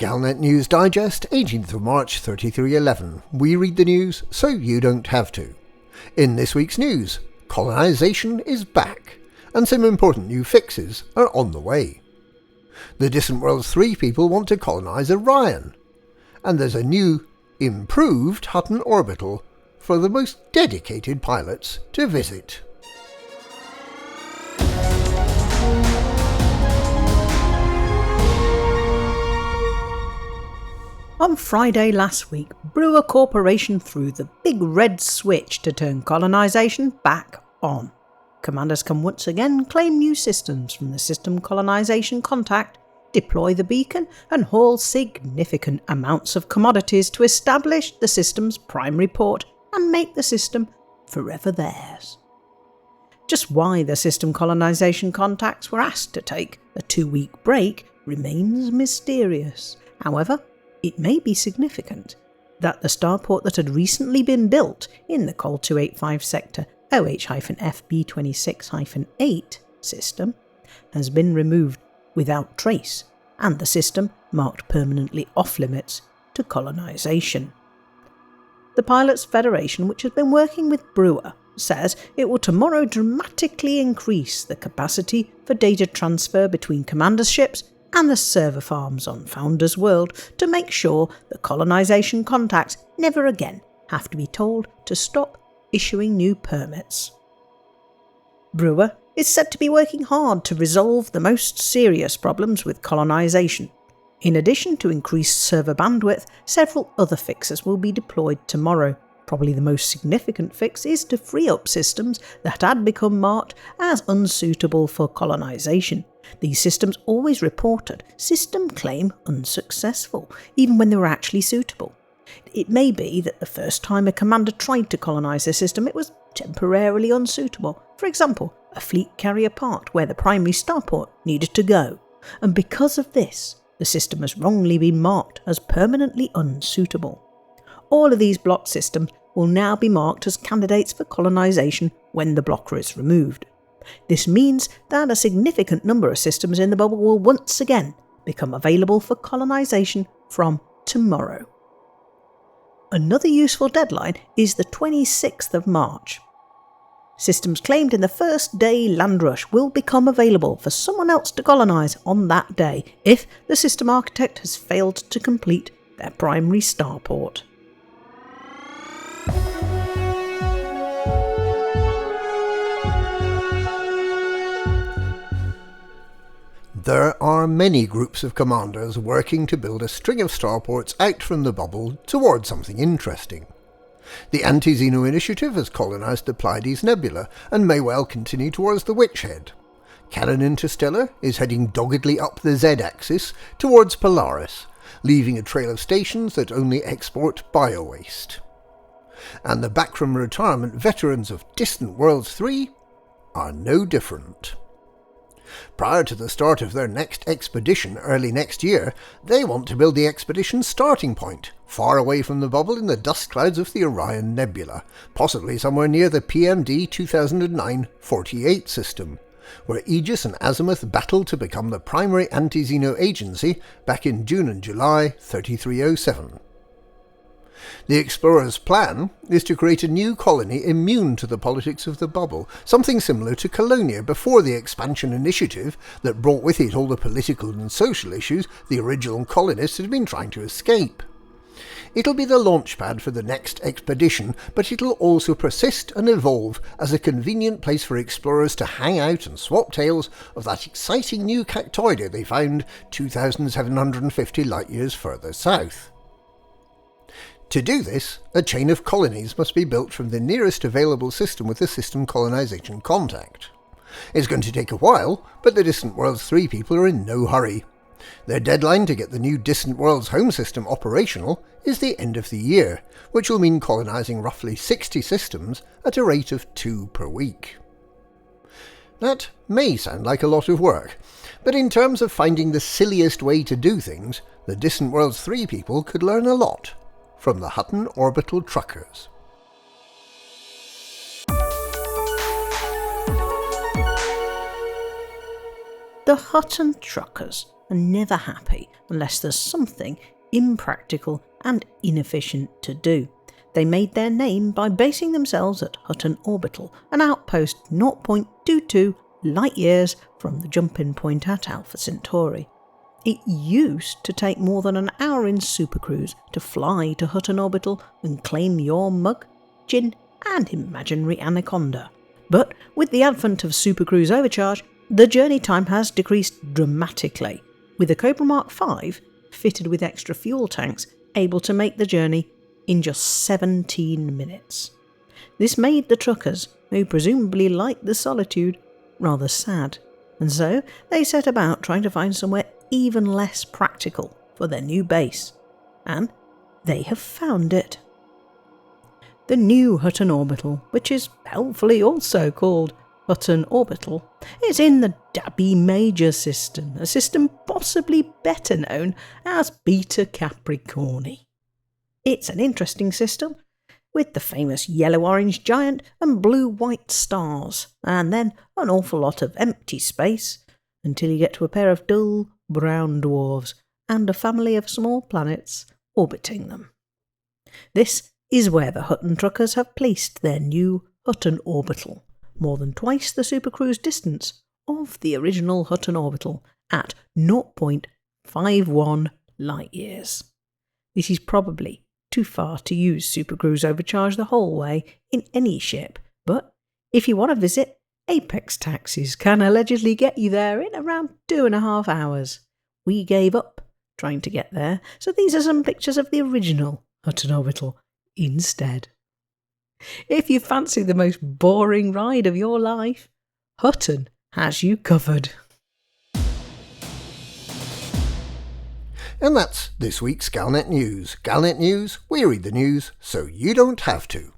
Galnet News Digest, 18th of March 3311. We read the news so you don't have to. In this week's news, colonisation is back, and some important new fixes are on the way. The Distant Worlds 3 people want to colonise Orion, and there's a new, improved Hutton Orbital for the most dedicated pilots to visit. On Friday last week, Brewer Corporation threw the big red switch to turn colonisation back on. Commanders can once again claim new systems from the system colonisation contact, deploy the beacon and haul significant amounts of commodities to establish the system's primary port and make the system forever theirs. Just why the system colonisation contacts were asked to take a 2-week break remains mysterious. However, it may be significant that the starport that had recently been built in the Col 285 sector OH-FB26-8 system has been removed without trace, and the system marked permanently off-limits to colonisation. The Pilots Federation, which has been working with Brewer, says it will tomorrow dramatically increase the capacity for data transfer between commanders' ships and the server farms on Founders World to make sure the colonisation contacts never again have to be told to stop issuing new permits. Brewer is said to be working hard to resolve the most serious problems with colonisation. In addition to increased server bandwidth, several other fixes will be deployed tomorrow. Probably the most significant fix is to free up systems that had become marked as unsuitable for colonisation. These systems always reported system claim unsuccessful, even when they were actually suitable. It may be that the first time a commander tried to colonise a system, it was temporarily unsuitable. For example, a fleet carrier part where the primary starport needed to go. And because of this, the system has wrongly been marked as permanently unsuitable. All of these blocked systems will now be marked as candidates for colonisation when the blocker is removed. This means that a significant number of systems in the bubble will once again become available for colonisation from tomorrow. Another useful deadline is the 26th of March. Systems claimed in the first day land rush will become available for someone else to colonise on that day if the system architect has failed to complete their primary starport. There are many groups of commanders working to build a string of starports out from the bubble towards something interesting. The Anti-Xeno Initiative has colonised the Pleiades Nebula and may well continue towards the Witch Head. Canon Interstellar is heading doggedly up the Z-axis towards Polaris, leaving a trail of stations that only export bio-waste. And the back from retirement veterans of Distant Worlds 3 are no different. Prior to the start of their next expedition early next year, they want to build the expedition's starting point, far away from the bubble in the dust clouds of the Orion Nebula, possibly somewhere near the PMD 2009-48 system, where Aegis and Azimuth battled to become the primary anti-Xeno agency back in June and July 3307. The Explorer's plan is to create a new colony immune to the politics of the bubble, something similar to Colonia before the expansion initiative that brought with it all the political and social issues the original colonists had been trying to escape. It'll be the launchpad for the next expedition, but it'll also persist and evolve as a convenient place for explorers to hang out and swap tales of that exciting new cactoida they found 2,750 light-years further south. To do this, a chain of colonies must be built from the nearest available system with a system colonisation contact. It's going to take a while, but the Distant Worlds 3 people are in no hurry. Their deadline to get the new Distant Worlds home system operational is the end of the year, which will mean colonising roughly 60 systems at a rate of 2 per week. That may sound like a lot of work, but in terms of finding the silliest way to do things, the Distant Worlds 3 people could learn a lot from the Hutton Orbital truckers. The Hutton truckers and never happy unless there's something impractical and inefficient to do. They made their name by basing themselves at Hutton Orbital, an outpost 0.22 light-years from the jumping point at Alpha Centauri. It used to take more than an hour in supercruise to fly to Hutton Orbital and claim your mug, gin and imaginary anaconda. But with the advent of supercruise overcharge, the journey time has decreased dramatically, with the Cobra Mark V, fitted with extra fuel tanks, able to make the journey in just 17 minutes. This made the truckers, who presumably liked the solitude, rather sad, and so they set about trying to find somewhere even less practical for their new base. And they have found it. The new Hutton Orbital, which is helpfully also called Hutton Orbital, is in the Dabby Major system, a system possibly better known as Beta Capricorni. It's an interesting system, with the famous yellow-orange giant and blue-white stars, and then an awful lot of empty space, until you get to a pair of dull brown dwarfs and a family of small planets orbiting them. This is where the Hutton truckers have placed their new Hutton Orbital, more than twice the supercruise distance of the original Hutton Orbital at 0.51 light-years. This is probably too far to use supercruise overcharge the whole way in any ship, but if you want to visit, Apex taxis can allegedly get you there in around 2.5 hours. We gave up trying to get there, so these are some pictures of the original Hutton Orbital instead. If you fancy the most boring ride of your life, Hutton has you covered. And that's this week's Galnet News. Galnet News, we read the news so you don't have to.